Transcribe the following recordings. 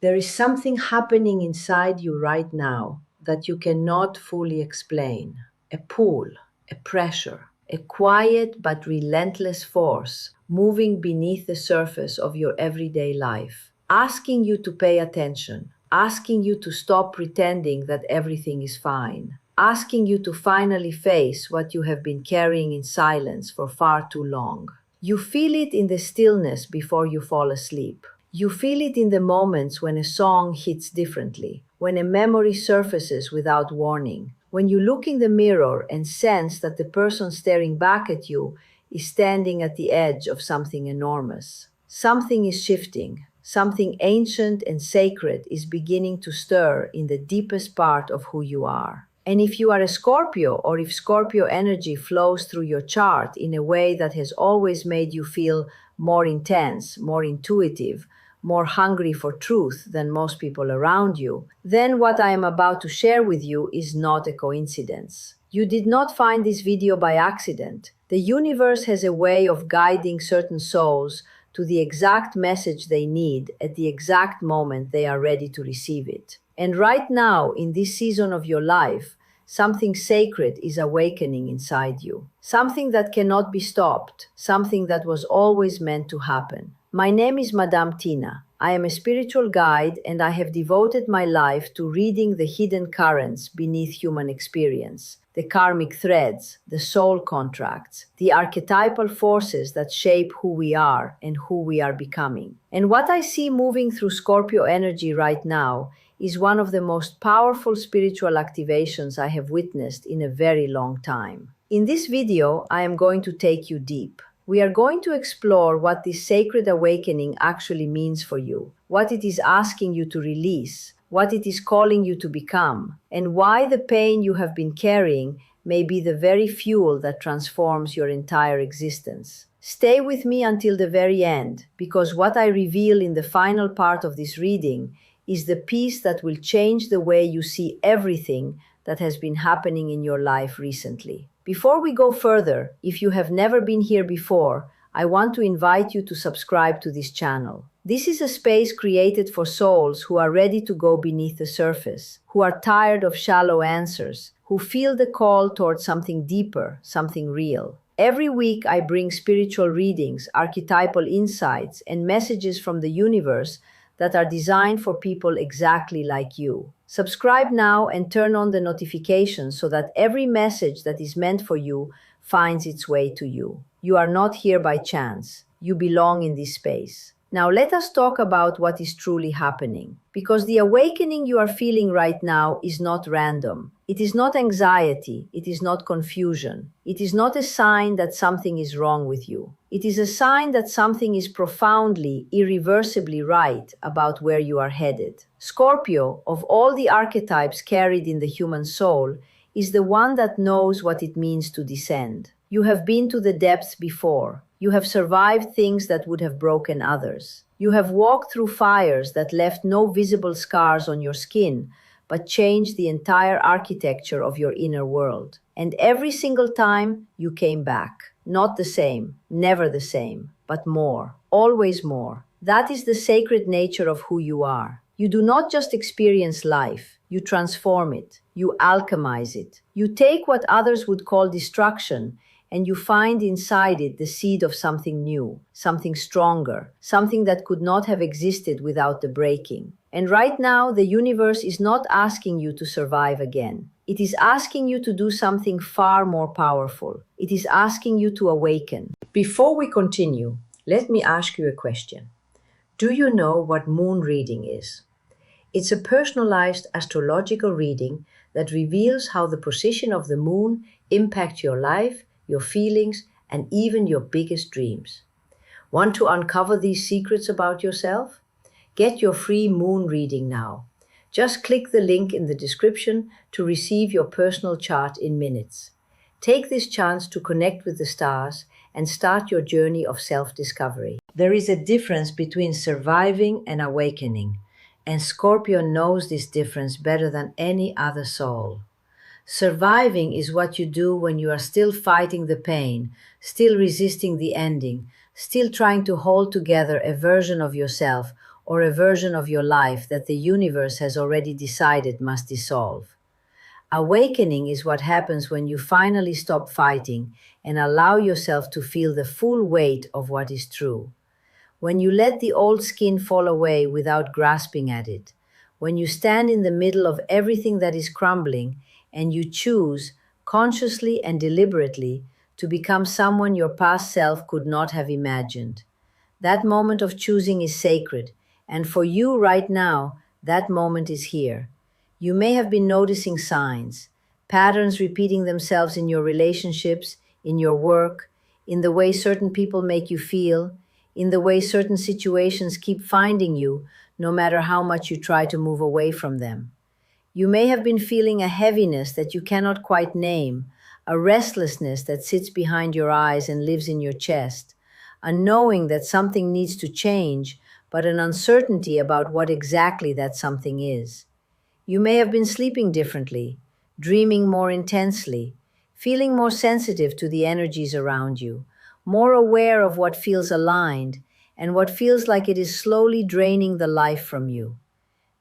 There is something happening inside you right now that you cannot fully explain. A pull, a pressure, a quiet but relentless force moving beneath the surface of your everyday life, asking you to pay attention, asking you to stop pretending that everything is fine, asking you to finally face what you have been carrying in silence for far too long. You feel it in the stillness before you fall asleep. You feel it in the moments when a song hits differently, when a memory surfaces without warning, when you look in the mirror and sense that the person staring back at you is standing at the edge of something enormous. Something is shifting. Something ancient and sacred is beginning to stir in the deepest part of who you are. And if you are a Scorpio, or if Scorpio energy flows through your chart in a way that has always made you feel more intense, more intuitive, more hungry for truth than most people around you, then what I am about to share with you is not a coincidence. You did not find this video by accident. The universe has a way of guiding certain souls to the exact message they need at the exact moment they are ready to receive it. And right now, in this season of your life, something sacred is awakening inside you. Something that cannot be stopped, something that was always meant to happen. My name is Madame Tina. I am a spiritual guide, and I have devoted my life to reading the hidden currents beneath human experience, the karmic threads, the soul contracts, the archetypal forces that shape who we are and who we are becoming. And what I see moving through Scorpio energy right now is one of the most powerful spiritual activations I have witnessed in a very long time. In this video, I am going to take you deep. We are going to explore what this sacred awakening actually means for you, what it is asking you to release, what it is calling you to become, and why the pain you have been carrying may be the very fuel that transforms your entire existence. Stay with me until the very end, because what I reveal in the final part of this reading is the piece that will change the way you see everything that has been happening in your life recently. Before we go further, if you have never been here before, I want to invite you to subscribe to this channel. This is a space created for souls who are ready to go beneath the surface, who are tired of shallow answers, who feel the call towards something deeper, something real. Every week I bring spiritual readings, archetypal insights, and messages from the universe that are designed for people exactly like you. Subscribe now and turn on the notifications so that every message that is meant for you finds its way to you. You are not here by chance. You belong in this space. Now let us talk about what is truly happening. Because the awakening you are feeling right now is not random. It is not anxiety. It is not confusion. It is not a sign that something is wrong with you. It is a sign that something is profoundly, irreversibly right about where you are headed. Scorpio, of all the archetypes carried in the human soul, is the one that knows what it means to descend. You have been to the depths before. You have survived things that would have broken others. You have walked through fires that left no visible scars on your skin, but changed the entire architecture of your inner world. And every single time, you came back. Not the same, never the same, but more, always more. That is the sacred nature of who you are. You do not just experience life, you transform it, you alchemize it. You take what others would call destruction, and you find inside it the seed of something new, something stronger, something that could not have existed without the breaking. And right now, the universe is not asking you to survive again. It is asking you to do something far more powerful. It is asking you to awaken. Before we continue, let me ask you a question. Do you know what moon reading is? It's a personalized astrological reading that reveals how the position of the moon impacts your life, your feelings, and even your biggest dreams. Want to uncover these secrets about yourself? Get your free moon reading now. Just click the link in the description to receive your personal chart in minutes. Take this chance to connect with the stars and start your journey of self-discovery. There is a difference between surviving and awakening, and Scorpio knows this difference better than any other soul. Surviving is what you do when you are still fighting the pain, still resisting the ending, still trying to hold together a version of yourself or a version of your life that the universe has already decided must dissolve. Awakening is what happens when you finally stop fighting and allow yourself to feel the full weight of what is true. When you let the old skin fall away without grasping at it, when you stand in the middle of everything that is crumbling and you choose, consciously and deliberately, to become someone your past self could not have imagined. That moment of choosing is sacred, and for you right now, that moment is here. You may have been noticing signs, patterns repeating themselves in your relationships, in your work, in the way certain people make you feel, in the way certain situations keep finding you, no matter how much you try to move away from them. You may have been feeling a heaviness that you cannot quite name, a restlessness that sits behind your eyes and lives in your chest, a knowing that something needs to change, but an uncertainty about what exactly that something is. You may have been sleeping differently, dreaming more intensely, feeling more sensitive to the energies around you, more aware of what feels aligned and what feels like it is slowly draining the life from you.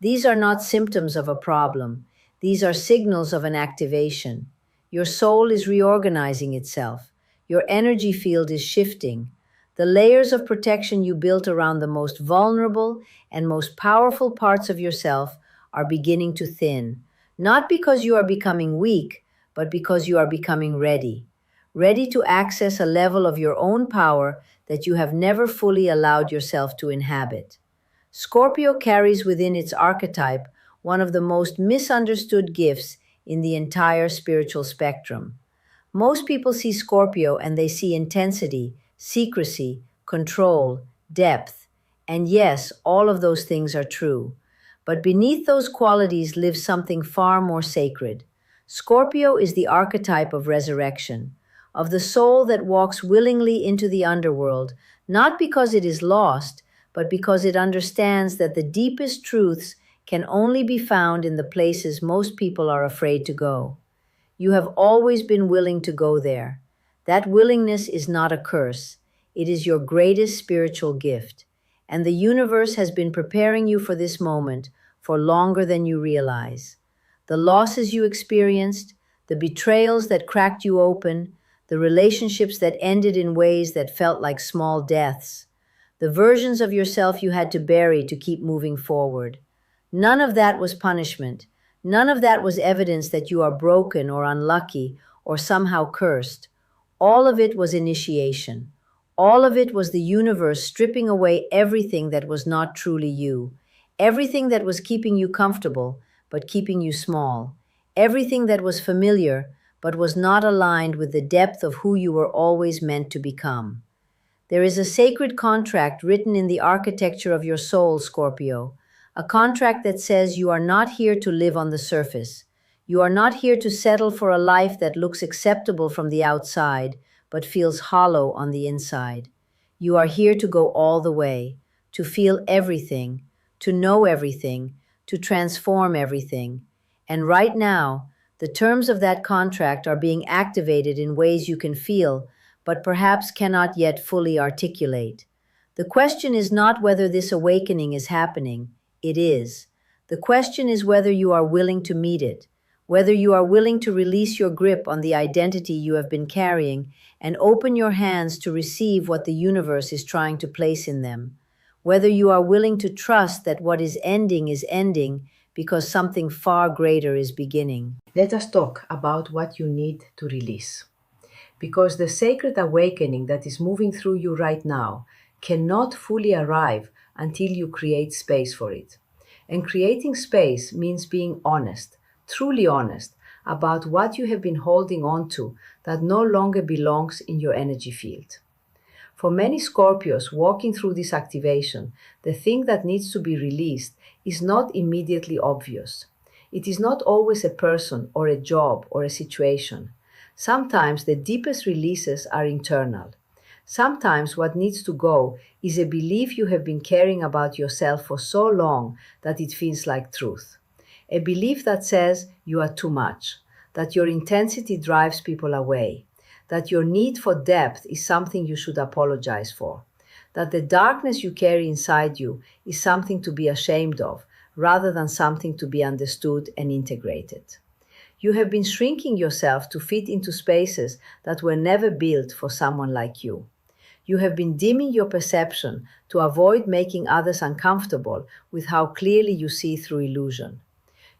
These are not symptoms of a problem. These are signals of an activation. Your soul is reorganizing itself. Your energy field is shifting. The layers of protection you built around the most vulnerable and most powerful parts of yourself are beginning to thin. Not because you are becoming weak, but because you are becoming ready. Ready to access a level of your own power that you have never fully allowed yourself to inhabit. Scorpio carries within its archetype one of the most misunderstood gifts in the entire spiritual spectrum. Most people see Scorpio and they see intensity, secrecy, control, depth. And yes, all of those things are true. But beneath those qualities lives something far more sacred. Scorpio is the archetype of resurrection, of the soul that walks willingly into the underworld, not because it is lost, but because it understands that the deepest truths can only be found in the places most people are afraid to go. You have always been willing to go there. That willingness is not a curse, it is your greatest spiritual gift. And the universe has been preparing you for this moment for longer than you realize. The losses you experienced, the betrayals that cracked you open, the relationships that ended in ways that felt like small deaths, the versions of yourself you had to bury to keep moving forward. None of that was punishment. None of that was evidence that you are broken or unlucky or somehow cursed. All of it was initiation. All of it was the universe stripping away everything that was not truly you, everything that was keeping you comfortable but keeping you small, everything that was familiar but was not aligned with the depth of who you were always meant to become. There is a sacred contract written in the architecture of your soul, Scorpio, a contract that says you are not here to live on the surface. You are not here to settle for a life that looks acceptable from the outside, but feels hollow on the inside. You are here to go all the way, to feel everything, to know everything, to transform everything. And right now, the terms of that contract are being activated in ways you can feel, but perhaps cannot yet fully articulate. The question is not whether this awakening is happening. It is. The question is whether you are willing to meet it, whether you are willing to release your grip on the identity you have been carrying and open your hands to receive what the universe is trying to place in them, whether you are willing to trust that what is ending because something far greater is beginning. Let us talk about what you need to release. Because the sacred awakening that is moving through you right now cannot fully arrive until you create space for it. And creating space means being honest, truly honest, about what you have been holding on to that no longer belongs in your energy field. For many Scorpios walking through this activation, the thing that needs to be released is not immediately obvious. It is not always a person or a job or a situation. Sometimes the deepest releases are internal. Sometimes what needs to go is a belief you have been carrying about yourself for so long that it feels like truth. A belief that says you are too much, that your intensity drives people away, that your need for depth is something you should apologize for, that the darkness you carry inside you is something to be ashamed of rather than something to be understood and integrated. You have been shrinking yourself to fit into spaces that were never built for someone like you. You have been dimming your perception to avoid making others uncomfortable with how clearly you see through illusion.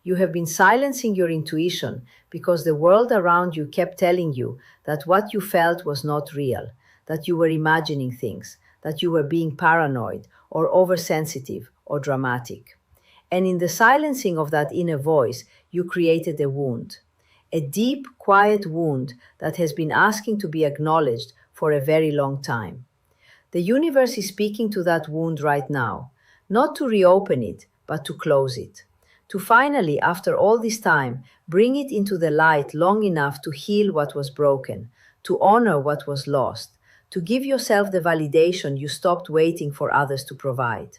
You have been silencing your intuition because the world around you kept telling you that what you felt was not real, that you were imagining things, that you were being paranoid or oversensitive or dramatic. And in the silencing of that inner voice, you created a wound. A deep, quiet wound that has been asking to be acknowledged for a very long time. The universe is speaking to that wound right now, not to reopen it, but to close it. To finally, after all this time, bring it into the light long enough to heal what was broken, to honor what was lost, to give yourself the validation you stopped waiting for others to provide.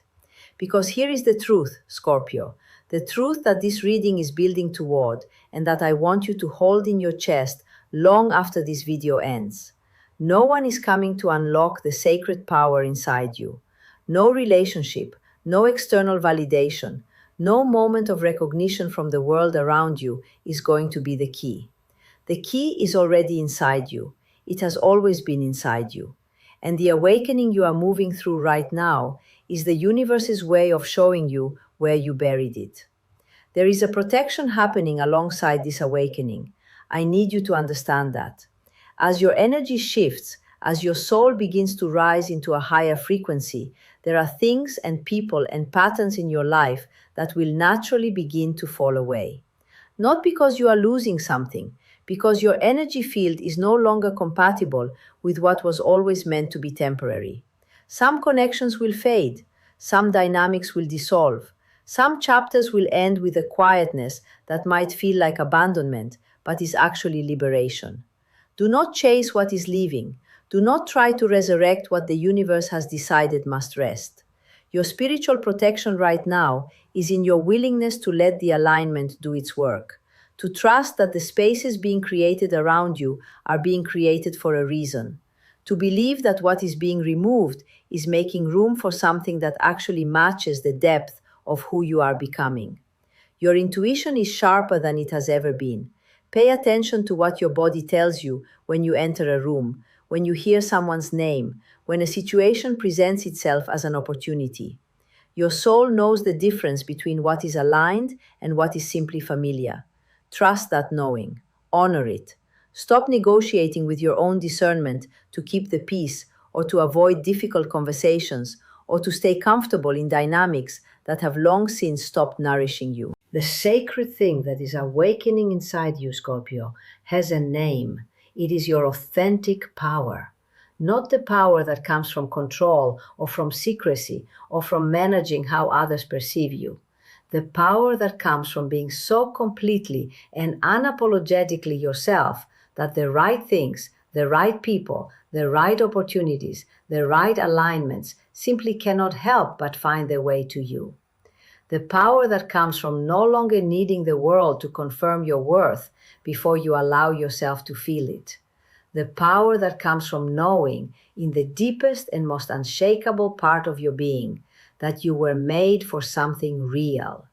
Because here is the truth, Scorpio, the truth that this reading is building toward and that I want you to hold in your chest long after this video ends. No one is coming to unlock the sacred power inside you. No relationship, no external validation, no moment of recognition from the world around you is going to be the key. The key is already inside you. It has always been inside you. And the awakening you are moving through right now is the universe's way of showing you where you buried it. There is a protection happening alongside this awakening. I need you to understand that. As your energy shifts, as your soul begins to rise into a higher frequency, there are things and people and patterns in your life that will naturally begin to fall away. Not because you are losing something, because your energy field is no longer compatible with what was always meant to be temporary. Some connections will fade, some dynamics will dissolve, some chapters will end with a quietness that might feel like abandonment, but is actually liberation. Do not chase what is leaving. Do not try to resurrect what the universe has decided must rest. Your spiritual protection right now is in your willingness to let the alignment do its work, to trust that the spaces being created around you are being created for a reason, to believe that what is being removed is making room for something that actually matches the depth of who you are becoming. Your intuition is sharper than it has ever been. Pay attention to what your body tells you when you enter a room, when you hear someone's name, when a situation presents itself as an opportunity. Your soul knows the difference between what is aligned and what is simply familiar. Trust that knowing. Honor it. Stop negotiating with your own discernment to keep the peace or to avoid difficult conversations or to stay comfortable in dynamics that have long since stopped nourishing you. The sacred thing that is awakening inside you, Scorpio, has a name. It is your authentic power. Not the power that comes from control or from secrecy or from managing how others perceive you. The power that comes from being so completely and unapologetically yourself that the right things, the right people, the right opportunities, the right alignments simply cannot help but find their way to you. The power that comes from no longer needing the world to confirm your worth before you allow yourself to feel it. The power that comes from knowing in the deepest and most unshakable part of your being that you were made for something real.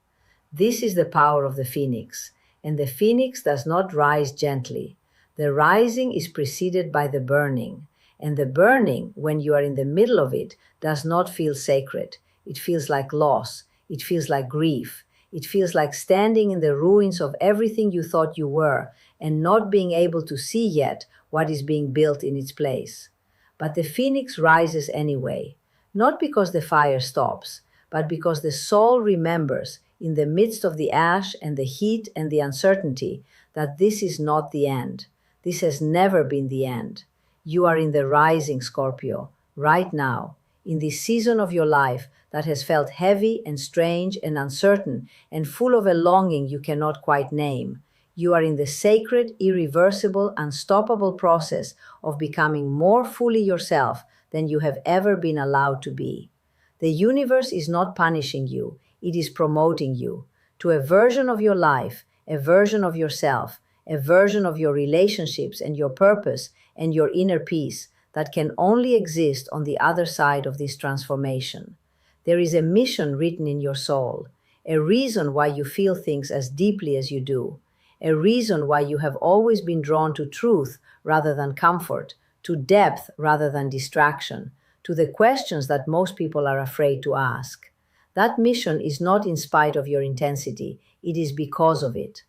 This is the power of the phoenix, and the phoenix does not rise gently. The rising is preceded by the burning, and the burning, when you are in the middle of it, does not feel sacred. It feels like loss. It feels like grief. It feels like standing in the ruins of everything you thought you were and not being able to see yet what is being built in its place. But the phoenix rises anyway, not because the fire stops, but because the soul remembers, in the midst of the ash and the heat and the uncertainty, that this is not the end. This has never been the end. You are in the rising, Scorpio, right now, in this season of your life that has felt heavy and strange and uncertain and full of a longing you cannot quite name. You are in the sacred, irreversible, unstoppable process of becoming more fully yourself than you have ever been allowed to be. The universe is not punishing you, it is promoting you to a version of your life, a version of yourself, a version of your relationships and your purpose and your inner peace that can only exist on the other side of this transformation. There is a mission written in your soul, a reason why you feel things as deeply as you do, a reason why you have always been drawn to truth rather than comfort, to depth rather than distraction, to the questions that most people are afraid to ask. That mission is not in spite of your intensity, it is because of it.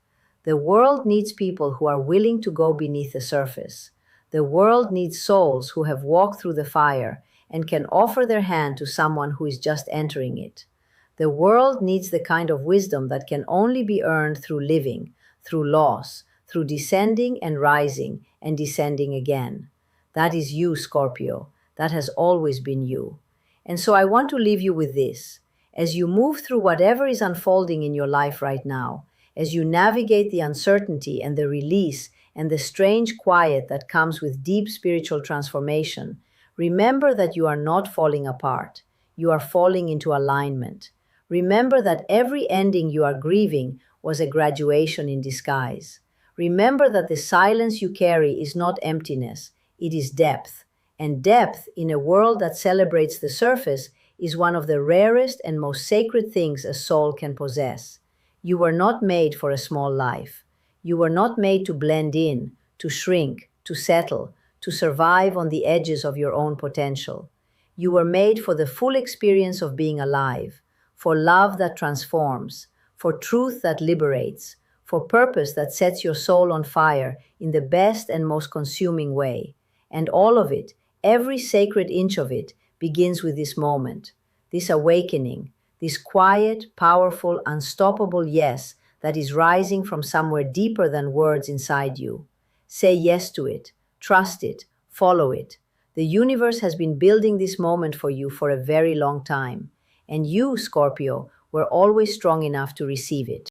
The world needs people who are willing to go beneath the surface. The world needs souls who have walked through the fire and can offer their hand to someone who is just entering it. The world needs the kind of wisdom that can only be earned through living, through loss, through descending and rising and descending again. That is you, Scorpio. That has always been you. And so I want to leave you with this. As you move through whatever is unfolding in your life right now, as you navigate the uncertainty and the release and the strange quiet that comes with deep spiritual transformation, remember that you are not falling apart. You are falling into alignment. Remember that every ending you are grieving was a graduation in disguise. Remember that the silence you carry is not emptiness, it is depth. And depth, in a world that celebrates the surface, is one of the rarest and most sacred things a soul can possess. You were not made for a small life. You were not made to blend in, to shrink, to settle, to survive on the edges of your own potential. You were made for the full experience of being alive, for love that transforms, for truth that liberates, for purpose that sets your soul on fire in the best and most consuming way. And all of it, every sacred inch of it, begins with this moment, this awakening, this quiet, powerful, unstoppable yes that is rising from somewhere deeper than words inside you. Say yes to it, trust it, follow it. The universe has been building this moment for you for a very long time, and you, Scorpio, were always strong enough to receive it.